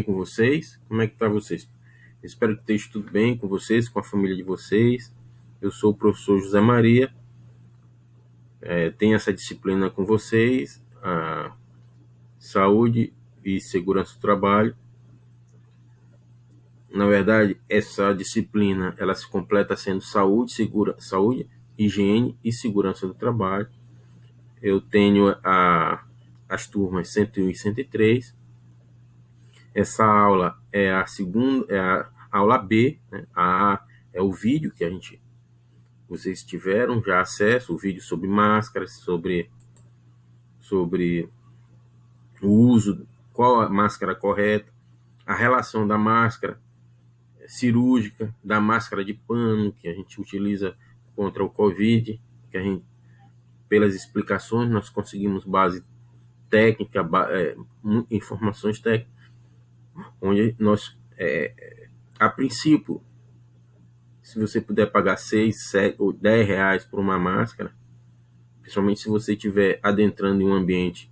com vocês? Como é que tá vocês? Espero que esteja tudo bem com vocês, com a família de vocês. Eu sou o professor José Maria. Tenho essa disciplina com vocês, a saúde e segurança do trabalho. Na verdade, essa disciplina ela se completa sendo saúde, higiene e segurança do trabalho. Eu tenho as turmas 101 e 103. Essa aula é a segunda, é a aula B, né? A A é o vídeo que vocês tiveram já acesso, o vídeo sobre máscaras, sobre o uso, qual a máscara correta, a relação da máscara cirúrgica, da máscara de pano que a gente utiliza contra o Covid, que a gente, pelas explicações, nós conseguimos base técnica, informações técnicas, onde nós, a princípio, se você puder pagar 6, 7 ou 10 reais por uma máscara, principalmente se você estiver adentrando em um ambiente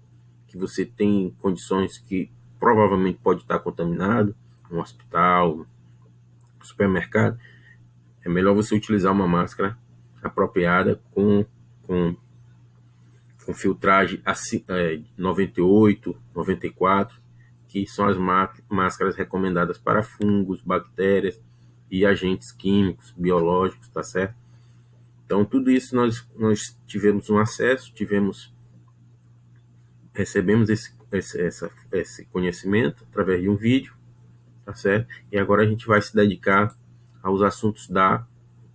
que você tem condições que provavelmente pode estar contaminado, um hospital, um supermercado, é melhor você utilizar uma máscara apropriada com filtragem 98, 94, que são as máscaras recomendadas para fungos, bactérias e agentes químicos, biológicos, tá certo? Então, tudo isso nós tivemos um acesso, recebemos esse conhecimento através de um vídeo, tá certo? E agora a gente vai se dedicar aos assuntos da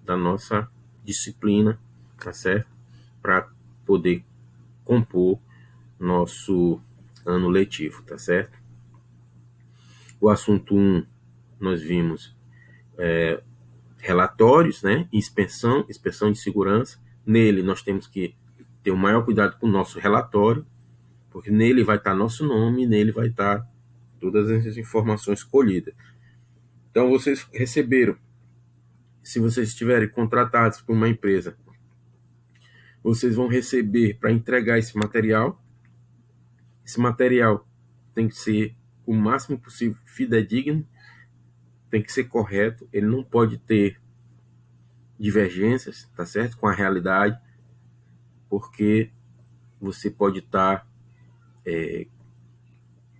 nossa disciplina, tá certo? Para poder compor nosso ano letivo, tá certo? O assunto 1, nós vimos relatórios, né? Inspeção de segurança. Nele, nós temos que ter o maior cuidado com o nosso relatório, porque nele vai estar nosso nome, nele vai estar todas as informações colhidas. Então, vocês receberam, se vocês estiverem contratados por uma empresa, vocês vão receber para entregar esse material. Esse material tem que ser o máximo possível fidedigno, tem que ser correto, ele não pode ter divergências, tá certo? Com a realidade, porque você pode estar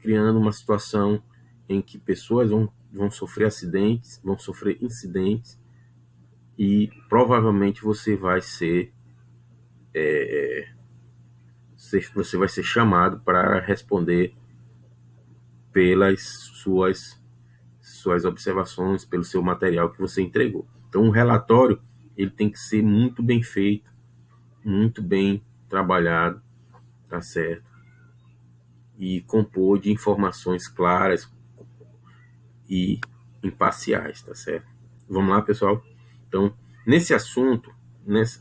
criando uma situação em que pessoas vão sofrer acidentes, vão sofrer incidentes, e provavelmente você vai ser chamado para responder pelas suas observações, pelo seu material que você entregou. Então, um relatório ele tem que ser muito bem feito, muito bem trabalhado, tá certo? E compor de informações claras e imparciais, tá certo? Vamos lá, pessoal? Então, nesse assunto, nessa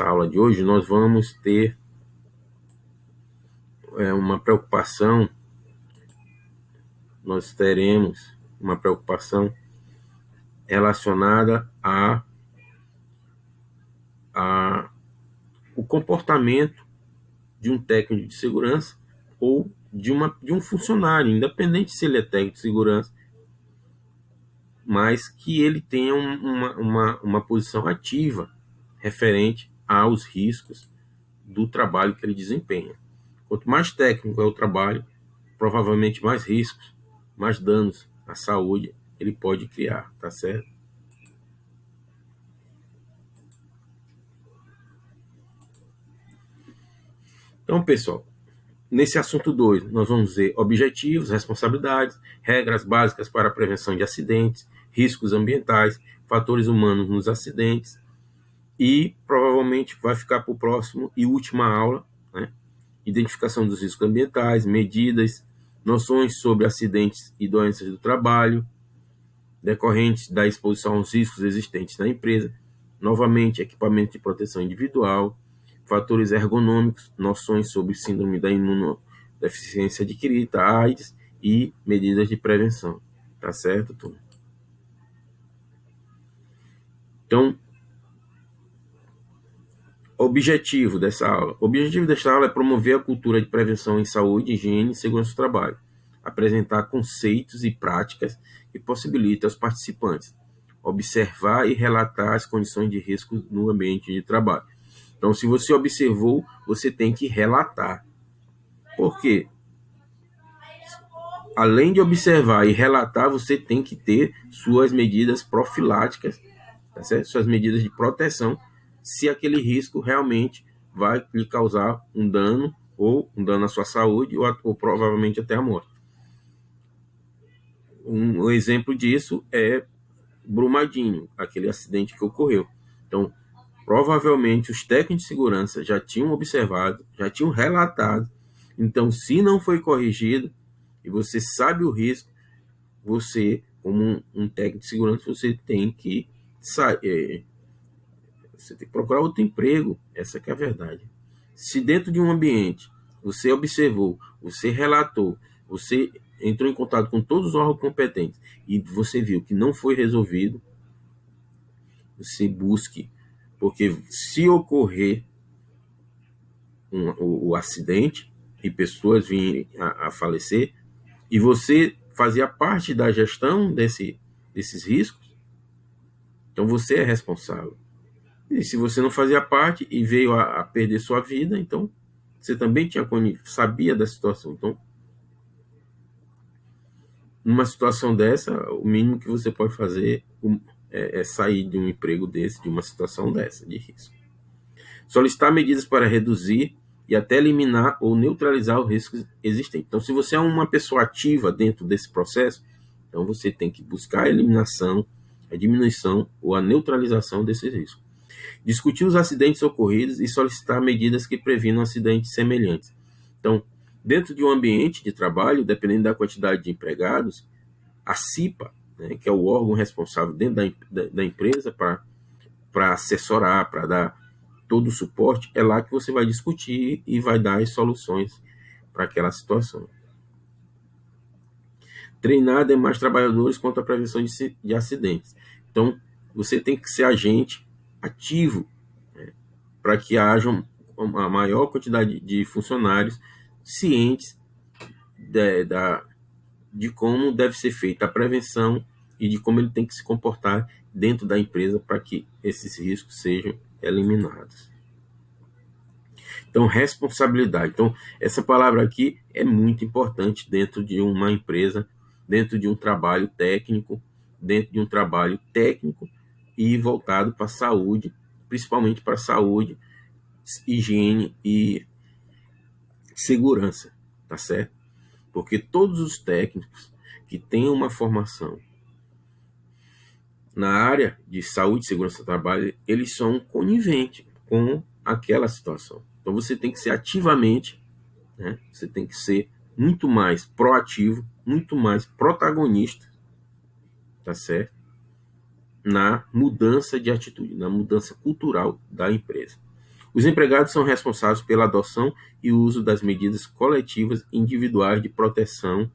aula de hoje, nós vamos ter uma preocupação, nós teremos uma preocupação relacionada a o comportamento de um técnico de segurança ou de um funcionário, independente se ele é técnico de segurança, mas que ele tenha uma posição ativa referente aos riscos do trabalho que ele desempenha. Quanto mais técnico é o trabalho, provavelmente mais riscos, mais danos à saúde ele pode criar, tá certo? Então, pessoal, nesse assunto 2, nós vamos ver objetivos, responsabilidades, regras básicas para a prevenção de acidentes, riscos ambientais, fatores humanos nos acidentes, e provavelmente vai ficar para o próximo e última aula, né? Identificação dos riscos ambientais, medidas, noções sobre acidentes e doenças do trabalho, decorrentes da exposição aos riscos existentes na empresa, novamente, equipamento de proteção individual, fatores ergonômicos, noções sobre síndrome da imunodeficiência adquirida, AIDS e medidas de prevenção. Tá certo, turma? Então, objetivo dessa aula. O objetivo dessa aula é promover a cultura de prevenção em saúde, higiene e segurança do trabalho, apresentar conceitos e práticas que possibilitam aos participantes observar e relatar as condições de risco no ambiente de trabalho. Então, se você observou, você tem que relatar. Por quê? Além de observar e relatar, você tem que ter suas medidas profiláticas, tá certo? Suas medidas de proteção, se aquele risco realmente vai lhe causar um dano, ou um dano à sua saúde, ou provavelmente até a morte. Um exemplo disso é Brumadinho, aquele acidente que ocorreu. Então, provavelmente os técnicos de segurança já tinham observado, já tinham relatado. Então, se não foi corrigido e você sabe o risco, você, como um técnico de segurança, você tem que procurar outro emprego. Essa que é a verdade. Se dentro de um ambiente você observou, você relatou, você entrou em contato com todos os órgãos competentes e você viu que não foi resolvido, você busque, porque se ocorrer o acidente e pessoas virem a falecer, e você fazia parte da gestão desses riscos, então você é responsável. E se você não fazia parte e veio a perder sua vida, então você também sabia da situação. Então, numa situação dessa, o mínimo que você pode fazer é sair de um emprego desse, de uma situação dessa, de risco. Solicitar medidas para reduzir e até eliminar ou neutralizar os riscos existentes. Então, se você é uma pessoa ativa dentro desse processo, então você tem que buscar a eliminação, a diminuição ou a neutralização desses riscos. Discutir os acidentes ocorridos e solicitar medidas que previnam acidentes semelhantes. Então, dentro de um ambiente de trabalho, dependendo da quantidade de empregados, a CIPA, né, que é o órgão responsável dentro da empresa para assessorar, para dar todo o suporte, é lá que você vai discutir e vai dar as soluções para aquela situação. Treinar demais trabalhadores contra a prevenção de acidentes. Então, você tem que ser agente ativo, né, para que haja uma maior quantidade de funcionários cientes de como deve ser feita a prevenção e de como ele tem que se comportar dentro da empresa para que esses riscos sejam eliminados. Então, responsabilidade. Então, essa palavra aqui é muito importante dentro de uma empresa, dentro de um trabalho técnico, e voltado para a saúde, principalmente para a saúde, higiene e segurança, tá certo? Porque todos os técnicos que têm uma formação na área de saúde e segurança do trabalho, eles são coniventes com aquela situação. Então você tem que ser ativamente, né? Você tem que ser muito mais proativo, muito mais protagonista, tá certo? Na mudança de atitude, na mudança cultural da empresa. Os empregados são responsáveis pela adoção e uso das medidas coletivas individuais de proteção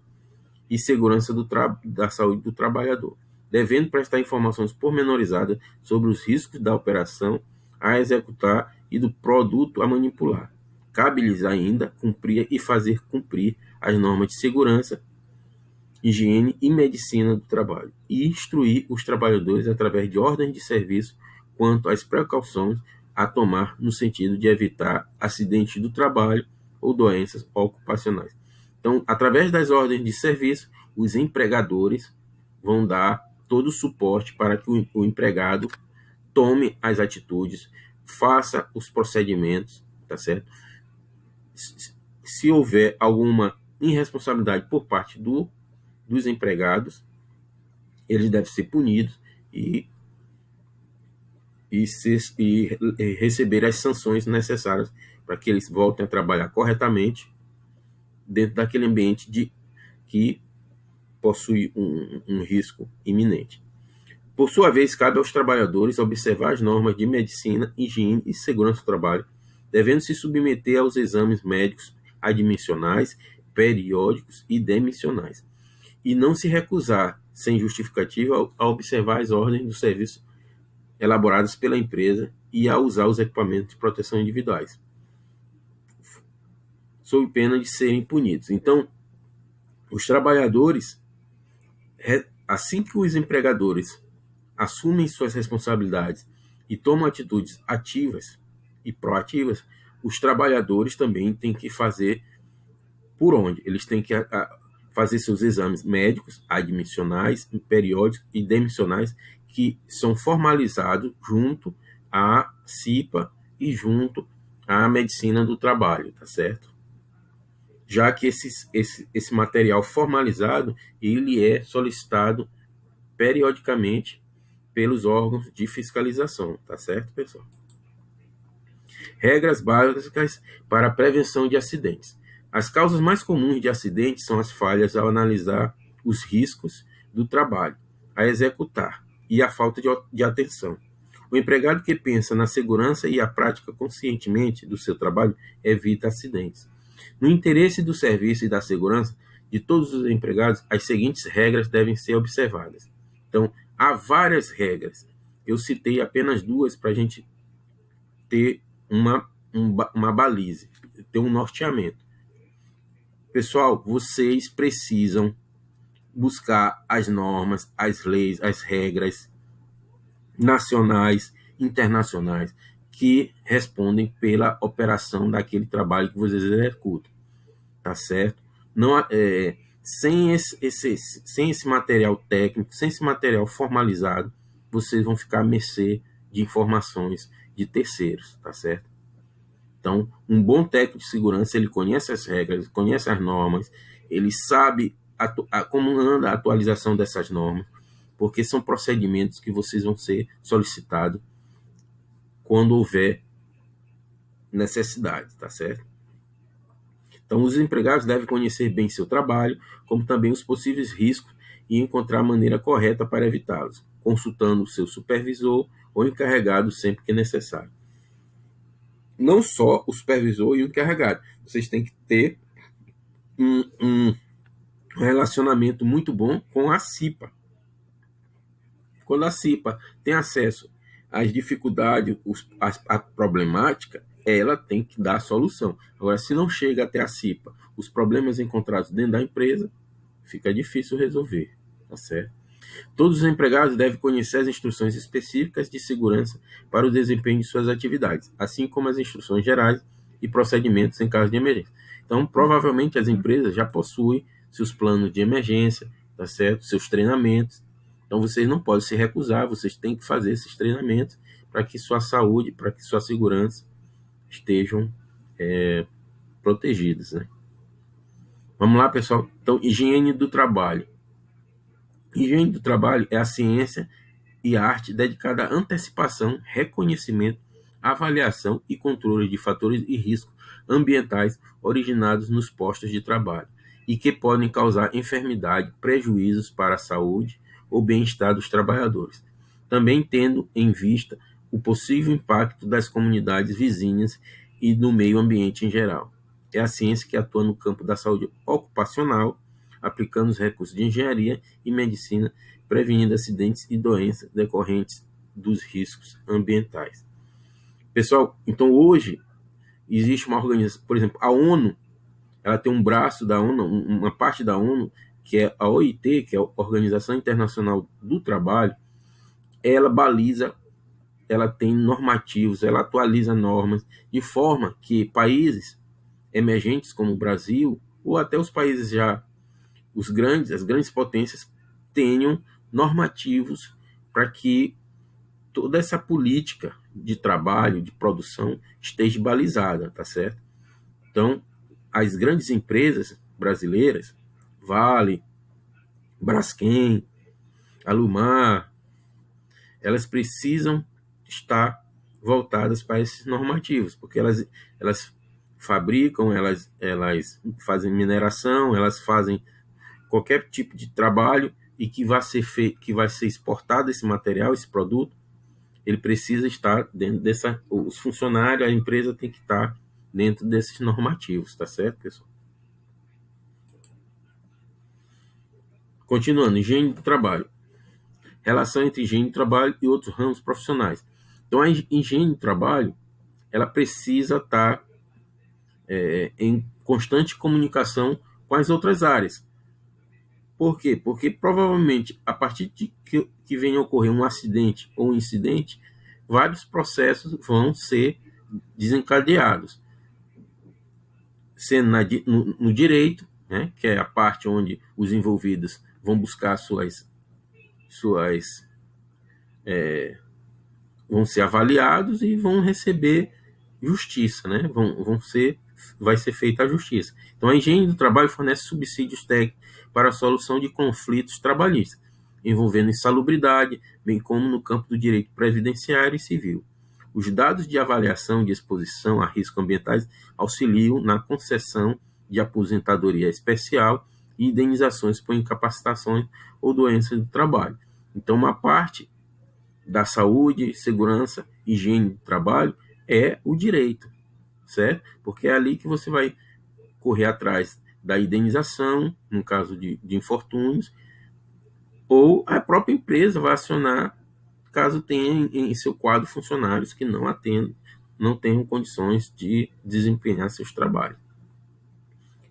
e segurança da saúde do trabalhador, devendo prestar informações pormenorizadas sobre os riscos da operação a executar e do produto a manipular. Cabe-lhes ainda cumprir e fazer cumprir as normas de segurança, higiene e medicina do trabalho, e instruir os trabalhadores através de ordens de serviço quanto às precauções a tomar no sentido de evitar acidentes do trabalho ou doenças ocupacionais. Então, através das ordens de serviço, os empregadores vão dar todo o suporte para que o empregado tome as atitudes, faça os procedimentos, tá certo? Se houver alguma irresponsabilidade por parte dos empregados, eles devem ser punidos e receber as sanções necessárias para que eles voltem a trabalhar corretamente dentro daquele ambiente que possui um risco iminente. Por sua vez, cabe aos trabalhadores observar as normas de medicina, higiene e segurança do trabalho, devendo se submeter aos exames médicos admissionais, periódicos e demissionais, e não se recusar, sem justificativa, a observar as ordens do serviço elaboradas pela empresa e a usar os equipamentos de proteção individuais, sob pena de serem punidos. Então, Os trabalhadores, assim que os empregadores assumem suas responsabilidades e tomam atitudes ativas e proativas, os trabalhadores também têm que fazer por onde? Eles têm que fazer seus exames médicos, admissionais, periódicos e demissionais, que são formalizados junto à CIPA e junto à medicina do trabalho, tá certo? Já que esse material formalizado, ele é solicitado periodicamente pelos órgãos de fiscalização, tá certo, pessoal? Regras básicas para a prevenção de acidentes. As causas mais comuns de acidentes são as falhas ao analisar os riscos do trabalho a executar e a falta de atenção. O empregado que pensa na segurança e a prática conscientemente do seu trabalho evita acidentes. No interesse do serviço e da segurança de todos os empregados, as seguintes regras devem ser observadas. Então, há várias regras. Eu citei apenas duas para a gente ter uma baliza, ter um norteamento. Pessoal, vocês precisam buscar as normas, as leis, as regras nacionais, internacionais, que respondem pela operação daquele trabalho que vocês executam, tá certo? Não, sem esse material técnico, sem esse material formalizado, vocês vão ficar à mercê de informações de terceiros, tá certo? Então, um bom técnico de segurança, ele conhece as regras, conhece as normas, ele sabe como anda a atualização dessas normas, porque são procedimentos que vocês vão ser solicitados quando houver necessidade, tá certo? Então, os empregados devem conhecer bem seu trabalho, como também os possíveis riscos e encontrar a maneira correta para evitá-los, consultando o seu supervisor ou encarregado sempre que necessário. Não só o supervisor e o encarregado, vocês têm que ter um relacionamento muito bom com a CIPA. Quando a CIPA tem acesso às dificuldades, à problemática, ela tem que dar a solução. Agora, se não chega até a CIPA, os problemas encontrados dentro da empresa, fica difícil resolver, tá certo? Todos os empregados devem conhecer as instruções específicas de segurança para o desempenho de suas atividades, assim como as instruções gerais e procedimentos em caso de emergência. Então, provavelmente as empresas já possuem seus planos de emergência, tá certo? Seus treinamentos. Então, vocês não podem se recusar, vocês têm que fazer esses treinamentos para que sua saúde, para que sua segurança estejam protegidas, né? Vamos lá, pessoal. Então, higiene do trabalho. Higiene do trabalho é a ciência e a arte dedicada à antecipação, reconhecimento, avaliação e controle de fatores e riscos ambientais originados nos postos de trabalho e que podem causar enfermidade, prejuízos para a saúde ou bem-estar dos trabalhadores, também tendo em vista o possível impacto das comunidades vizinhas e do meio ambiente em geral. É a ciência que atua no campo da saúde ocupacional, aplicando os recursos de engenharia e medicina, prevenindo acidentes e doenças decorrentes dos riscos ambientais. Pessoal, então hoje existe uma organização, por exemplo, a ONU, ela tem um braço da ONU, uma parte da ONU, que é a OIT, que é a Organização Internacional do Trabalho. Ela baliza, ela tem normativos, ela atualiza normas, de forma que países emergentes como o Brasil, ou até os países já as grandes potências tenham normativos para que toda essa política de trabalho, de produção, esteja balizada, tá certo? Então, as grandes empresas brasileiras, Vale, Braskem, Alumar, elas precisam estar voltadas para esses normativos, porque elas fabricam, elas fazem mineração, elas fazem qualquer tipo de trabalho e que vai ser feito, que vai ser exportado esse material, esse produto, ele precisa estar dentro os funcionários, a empresa tem que estar dentro desses normativos, tá certo, pessoal? Continuando, higiene do trabalho. Relação entre higiene do trabalho e outros ramos profissionais. Então, a higiene do trabalho, ela precisa estar em constante comunicação com as outras áreas. Por quê? Porque provavelmente, a partir de que venha a ocorrer um acidente ou um incidente, vários processos vão ser desencadeados, sendo no direito, né, que é a parte onde os envolvidos vão buscar vão ser avaliados e vão receber justiça, né? Vai ser feita a justiça. Então, a engenharia do trabalho fornece subsídios técnicos para a solução de conflitos trabalhistas, envolvendo insalubridade, bem como no campo do direito previdenciário e civil. Os dados de avaliação de exposição a riscos ambientais auxiliam na concessão de aposentadoria especial e indenizações por incapacitações ou doenças do trabalho. Então, uma parte da saúde, segurança, higiene do trabalho é o direito, certo? Porque é ali que você vai correr atrás da indenização, no caso de infortúnios, ou a própria empresa vai acionar caso tenha em seu quadro funcionários que não tenham condições de desempenhar seus trabalhos.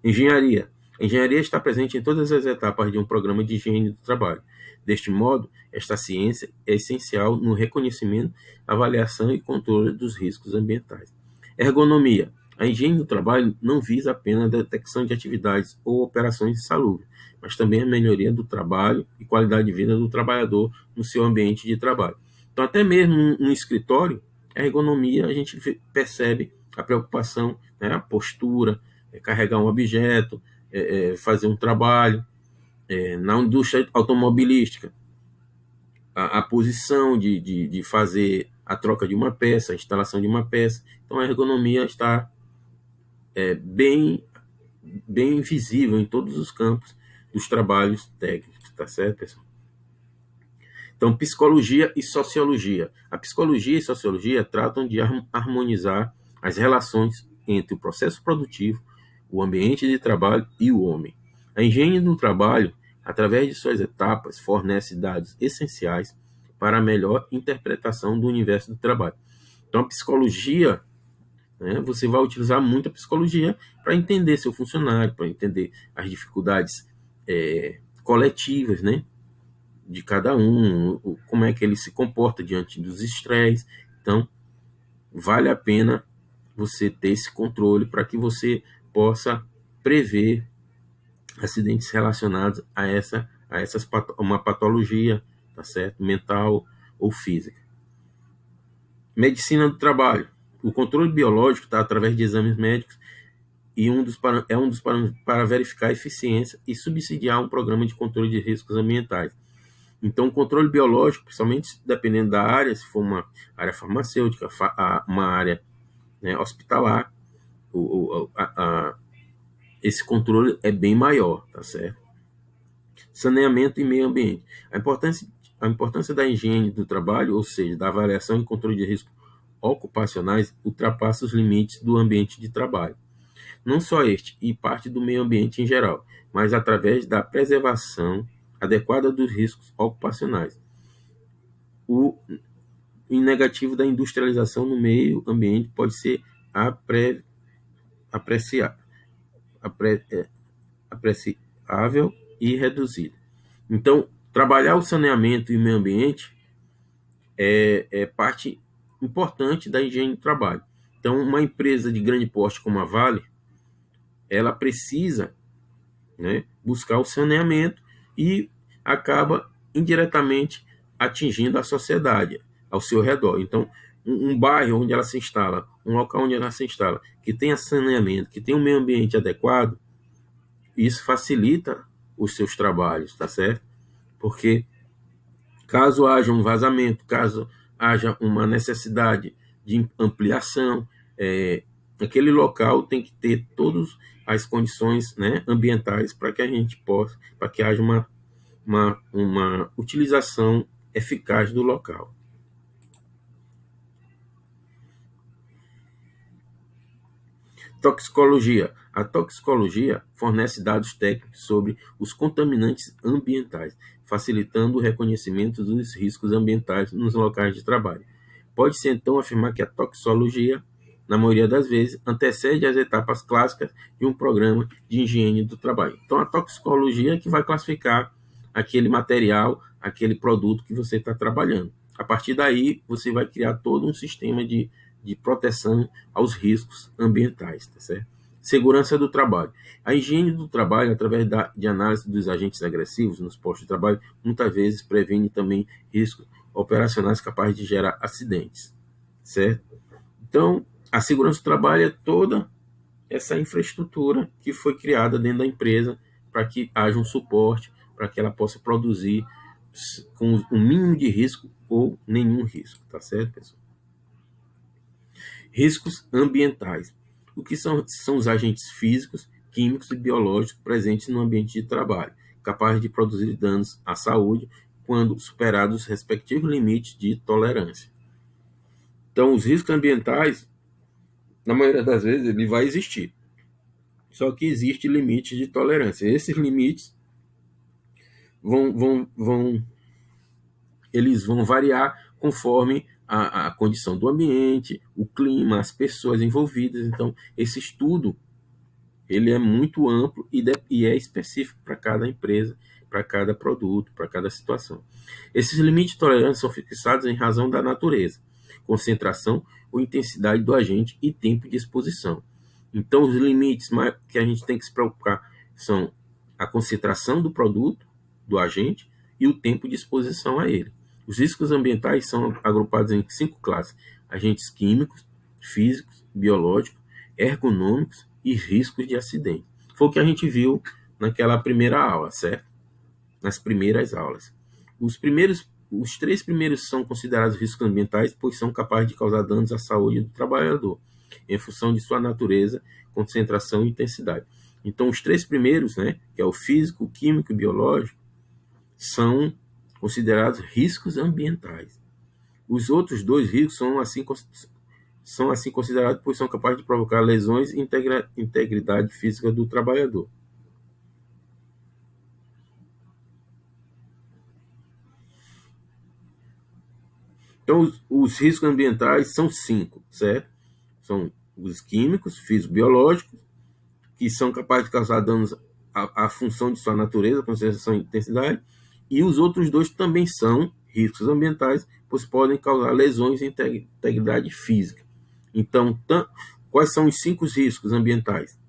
Engenharia. A engenharia está presente em todas as etapas de um programa de higiene do trabalho. Deste modo, esta ciência é essencial no reconhecimento, avaliação e controle dos riscos ambientais. Ergonomia. A higiene do trabalho não visa apenas a detecção de atividades ou operações insalubres, mas também a melhoria do trabalho e qualidade de vida do trabalhador no seu ambiente de trabalho. Então, até mesmo no escritório, a ergonomia, a gente percebe a preocupação, né, a postura, carregar um objeto, fazer um trabalho. Na indústria automobilística, a posição de fazer a troca de uma peça, a instalação de uma peça. Então, a ergonomia está bem visível em todos os campos dos trabalhos técnicos, tá certo, pessoal? Então, psicologia e sociologia. A psicologia e sociologia tratam de harmonizar as relações entre o processo produtivo, o ambiente de trabalho e o homem. A engenharia do trabalho, através de suas etapas, fornece dados essenciais para a melhor interpretação do universo do trabalho. Então, a psicologia, né, você vai utilizar muito a psicologia para entender seu funcionário, para entender as dificuldades coletivas, né, de cada um, como é que ele se comporta diante dos estresses. Então, vale a pena você ter esse controle para que você possa prever acidentes relacionados a uma patologia, tá certo? Mental ou física. Medicina do trabalho. O controle biológico está através de exames médicos e é um dos parâmetros para verificar a eficiência e subsidiar um programa de controle de riscos ambientais. Então, o controle biológico, principalmente dependendo da área, se for uma área farmacêutica, uma área, né, hospitalar, esse controle é bem maior, tá certo? Saneamento e meio ambiente. A importância da higiene do trabalho, ou seja, da avaliação e controle de riscos ocupacionais, ultrapassa os limites do ambiente de trabalho. Não só este, e parte do meio ambiente em geral, mas através da preservação adequada dos riscos ocupacionais. O negativo da industrialização no meio ambiente pode ser apreciável e reduzido. Então, trabalhar o saneamento e o meio ambiente é parte importante da higiene do trabalho. Então, uma empresa de grande porte como a Vale, ela precisa, né, buscar o saneamento e acaba indiretamente atingindo a sociedade ao seu redor. Então, um bairro onde ela se instala, um local onde ela se instala, que tenha saneamento, que tenha um meio ambiente adequado, isso facilita os seus trabalhos, tá certo? Porque caso haja um vazamento, caso haja uma necessidade de ampliação, aquele local tem que ter todas as condições, né, ambientais para que a gente possa, para que haja uma utilização eficaz do local. Toxicologia. A toxicologia fornece dados técnicos sobre os contaminantes ambientais, facilitando o reconhecimento dos riscos ambientais nos locais de trabalho. Pode-se então afirmar que a toxicologia na maioria das vezes, antecede as etapas clássicas de um programa de higiene do trabalho. Então, a toxicologia é que vai classificar aquele material, aquele produto que você está trabalhando. A partir daí, você vai criar todo um sistema de proteção aos riscos ambientais, tá certo? Segurança do trabalho. A higiene do trabalho, através de análise dos agentes agressivos nos postos de trabalho, muitas vezes previne também riscos operacionais capazes de gerar acidentes, certo? Então, a segurança do trabalho é toda essa infraestrutura que foi criada dentro da empresa para que haja um suporte, para que ela possa produzir com o mínimo de risco ou nenhum risco, tá certo, pessoal? Riscos ambientais. O que são os agentes físicos, químicos e biológicos presentes no ambiente de trabalho, capazes de produzir danos à saúde quando superados os respectivos limites de tolerância. Então, os riscos ambientais, na maioria das vezes, ele vai existir. Só que existe limites de tolerância. Esses limites eles vão variar conforme a condição do ambiente, o clima, as pessoas envolvidas. Então, esse estudo ele é muito amplo e é específico para cada empresa, para cada produto, para cada situação. Esses limites de tolerância são fixados em razão da natureza, concentração ou intensidade do agente e tempo de exposição. Então, os limites que a gente tem que se preocupar são a concentração do produto, do agente, e o tempo de exposição a ele. Os riscos ambientais são agrupados em 5 classes: agentes químicos, físicos, biológicos, ergonômicos e riscos de acidente. Foi o que a gente viu naquela primeira aula, certo? Nas primeiras aulas. Os 3 primeiros são considerados riscos ambientais, pois são capazes de causar danos à saúde do trabalhador, em função de sua natureza, concentração e intensidade. Então, os 3 primeiros, né, que é o físico, o químico e o biológico, são considerados riscos ambientais. Os outros 2 riscos são assim considerados, pois são capazes de provocar lesões e integridade física do trabalhador. Então, os riscos ambientais são 5, certo? São os químicos, físico-biológicos, que são capazes de causar danos à função de sua natureza, concentração e intensidade, e os outros 2 também são riscos ambientais, pois podem causar lesões e integridade física. Então, quais são os 5 riscos ambientais?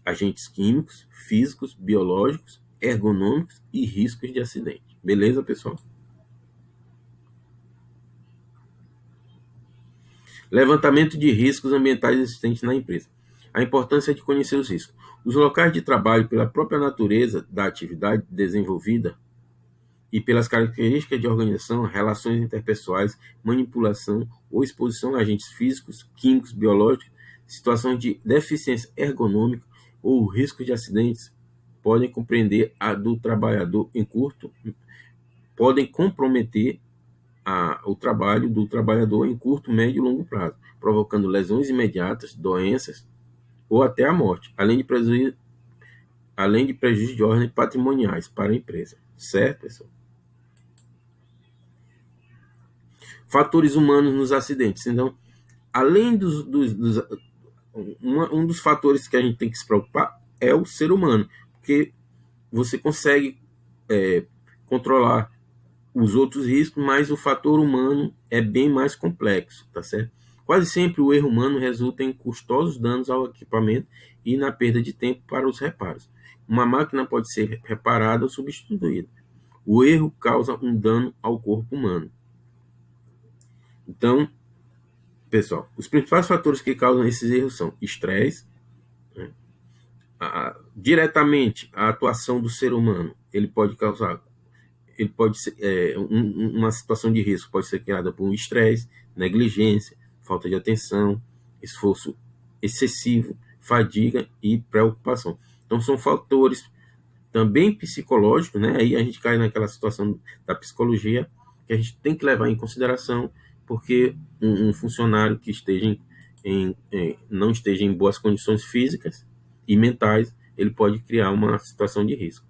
Agentes químicos, físicos, biológicos, ergonômicos e riscos de acidente. Beleza, pessoal? Levantamento de riscos ambientais existentes na empresa. A importância de conhecer os riscos. Os locais de trabalho, pela própria natureza da atividade desenvolvida e pelas características de organização, relações interpessoais, manipulação ou exposição a agentes físicos, químicos, biológicos, situações de deficiência ergonômica ou risco de acidentes podem compreender a do trabalhador em curto, podem comprometer o trabalho do trabalhador em curto, médio e longo prazo, provocando lesões imediatas, doenças ou até a morte, além de prejuízos de ordem patrimoniais para a empresa. Certo, pessoal? Fatores humanos nos acidentes. Então, além um dos fatores que a gente tem que se preocupar é o ser humano, porque você consegue controlar os outros riscos, mas o fator humano é bem mais complexo, tá certo? Quase sempre o erro humano resulta em custosos danos ao equipamento e na perda de tempo para os reparos. Uma máquina pode ser reparada ou substituída. O erro causa um dano ao corpo humano. Então, pessoal, os principais fatores que causam esses erros são estresse, né? Diretamente a atuação do ser humano, ele pode ser uma situação de risco pode ser criada por um estresse, negligência, falta de atenção, esforço excessivo, fadiga e preocupação. Então são fatores também psicológicos, né? Aí a gente cai naquela situação da psicologia que a gente tem que levar em consideração, porque um funcionário que não esteja em boas condições físicas e mentais, ele pode criar uma situação de risco.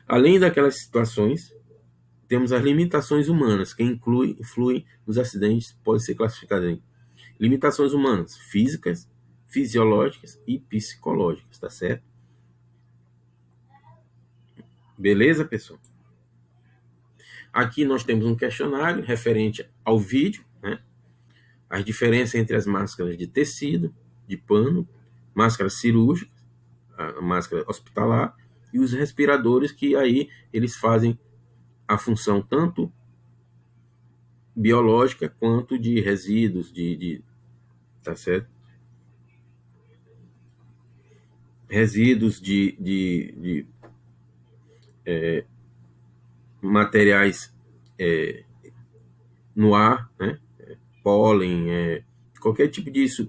Além daquelas situações, temos as limitações humanas, que influem nos acidentes, pode ser classificado em Limitações humanas, físicas, fisiológicas e psicológicas, tá certo? Beleza, pessoal? Aqui nós temos um questionário referente ao vídeo, né? As diferenças entre as máscaras de tecido, de pano, máscaras cirúrgicas, a máscara hospitalar e os respiradores, que aí eles fazem a função tanto biológica quanto de resíduos, tá certo? Resíduos de materiais no ar, né? Pólen, qualquer tipo disso,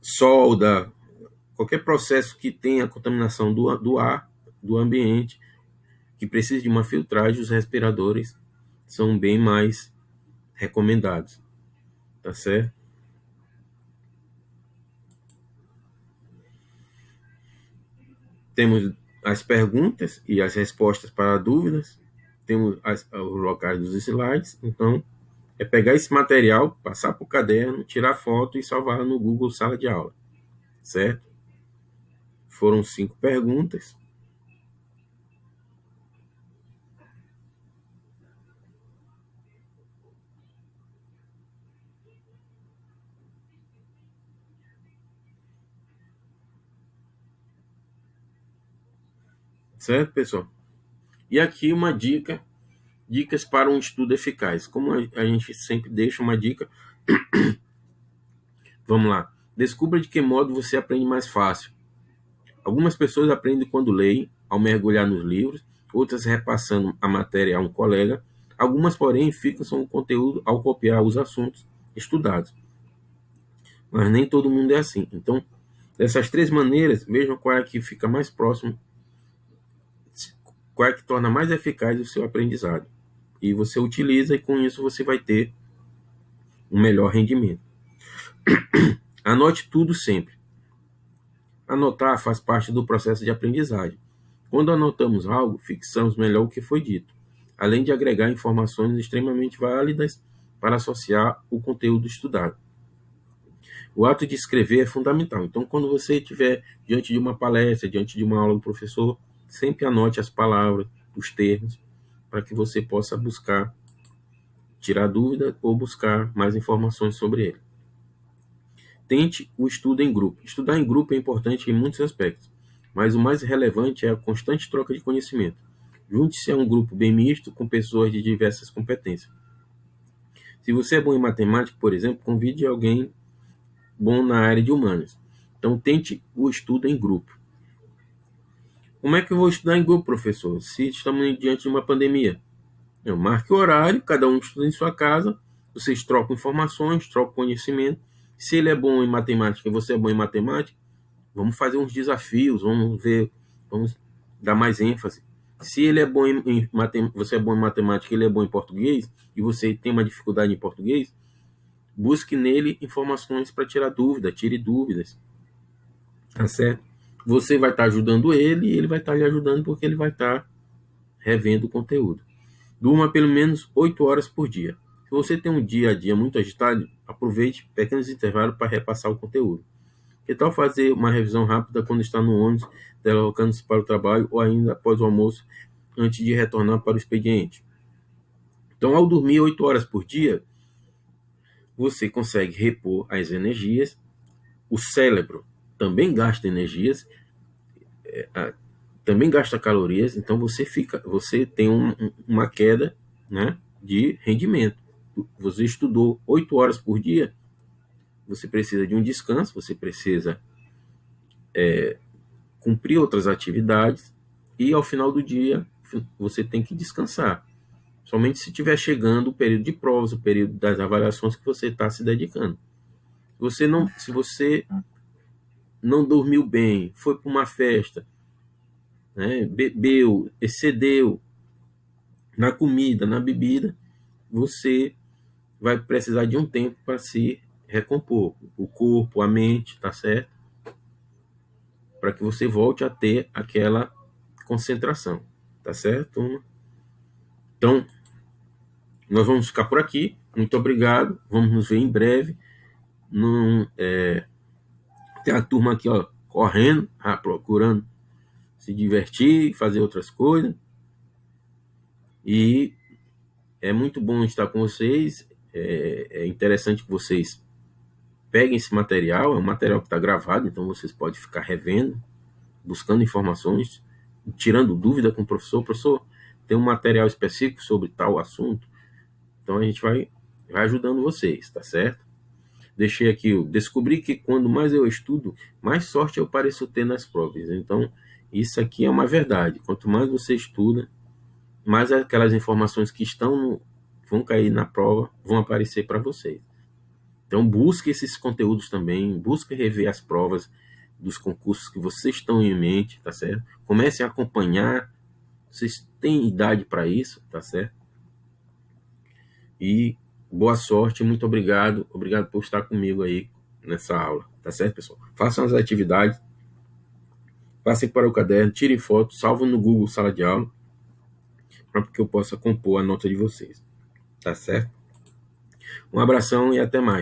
solda, qualquer processo que tenha contaminação do ar, do ambiente, que precise de uma filtragem, os respiradores são bem mais recomendados, tá certo? Temos as perguntas e as respostas para dúvidas, temos os locais dos slides, então é pegar esse material, passar para o caderno, tirar foto e salvar no Google Sala de Aula, certo? Foram 5 perguntas. Certo, pessoal? E aqui uma dica, dicas para um estudo eficaz. Como a gente sempre deixa uma dica, vamos lá. Descubra de que modo você aprende mais fácil. Algumas pessoas aprendem quando leem, ao mergulhar nos livros, outras repassando a matéria a um colega, algumas, porém, fixam o conteúdo ao copiar os assuntos estudados. Mas nem todo mundo é assim. Então, dessas 3 maneiras, vejam qual é que fica mais próximo, qual é que torna mais eficaz o seu aprendizado. E você utiliza e com isso você vai ter um melhor rendimento. Anote tudo sempre. Anotar faz parte do processo de aprendizagem. Quando anotamos algo, fixamos melhor o que foi dito, além de agregar informações extremamente válidas para associar o conteúdo estudado. O ato de escrever é fundamental. Então, quando você estiver diante de uma palestra, diante de uma aula do professor, sempre anote as palavras, os termos, para que você possa buscar, tirar dúvida ou buscar mais informações sobre ele. Tente o estudo em grupo. Estudar em grupo é importante em muitos aspectos, mas o mais relevante é a constante troca de conhecimento. Junte-se a um grupo bem misto com pessoas de diversas competências. Se você é bom em matemática, por exemplo, convide alguém bom na área de humanas. Então, tente o estudo em grupo. Como é que eu vou estudar em grupo, professor? Se estamos diante de uma pandemia. Marque o horário, cada um estuda em sua casa, vocês trocam informações, trocam conhecimento. Se ele é bom em matemática e você é bom em matemática, vamos fazer uns desafios, vamos ver, vamos dar mais ênfase. Se ele é bom em matemática, você é bom em matemática, ele é bom em português, e você tem uma dificuldade em português, busque nele informações para tirar dúvida, tire dúvidas. Tá certo? Você vai estar ajudando ele e ele vai estar lhe ajudando porque ele vai estar revendo o conteúdo. Durma pelo menos 8 horas por dia. Se você tem um dia a dia muito agitado, aproveite pequenos intervalos para repassar o conteúdo. Que tal fazer uma revisão rápida quando está no ônibus, deslocando-se para o trabalho ou ainda após o almoço, antes de retornar para o expediente? Então, ao dormir 8 horas por dia, você consegue repor as energias. O cérebro também gasta energias, também gasta calorias, então você tem uma queda, né, de rendimento. Você estudou 8 horas por dia, você precisa de um descanso, você precisa cumprir outras atividades e ao final do dia você tem que descansar. Somente se estiver chegando o período de provas, o período das avaliações que você está se dedicando. Se você não dormiu bem, foi para uma festa, né, bebeu, excedeu na comida, na bebida, você vai precisar de um tempo para se recompor. O corpo, a mente, tá certo? Para que você volte a ter aquela concentração. Tá certo, turma? Então, nós vamos ficar por aqui. Muito obrigado. Vamos nos ver em breve. Não, tem a turma aqui, ó, correndo, procurando se divertir, fazer outras coisas. E é muito bom estar com vocês. É interessante que vocês peguem esse material. É um material que está gravado, então vocês podem ficar revendo, buscando informações, tirando dúvida com o professor. O professor tem um material específico sobre tal assunto. Então a gente vai ajudando vocês, tá certo? Deixei aqui, eu descobri que quando mais eu estudo, mais sorte eu pareço ter nas provas. Então, isso aqui é uma verdade. Quanto mais você estuda, mais aquelas informações que vão cair na prova, vão aparecer para vocês. Então, busque esses conteúdos também, busque rever as provas dos concursos que vocês estão em mente, tá certo? Comecem a acompanhar, vocês têm idade para isso, tá certo? E boa sorte, muito obrigado por estar comigo aí nessa aula, tá certo, pessoal? Façam as atividades, passem para o caderno, tirem fotos, salvem no Google Sala de Aula, para que eu possa compor a nota de vocês, tá certo? Um abração e até mais.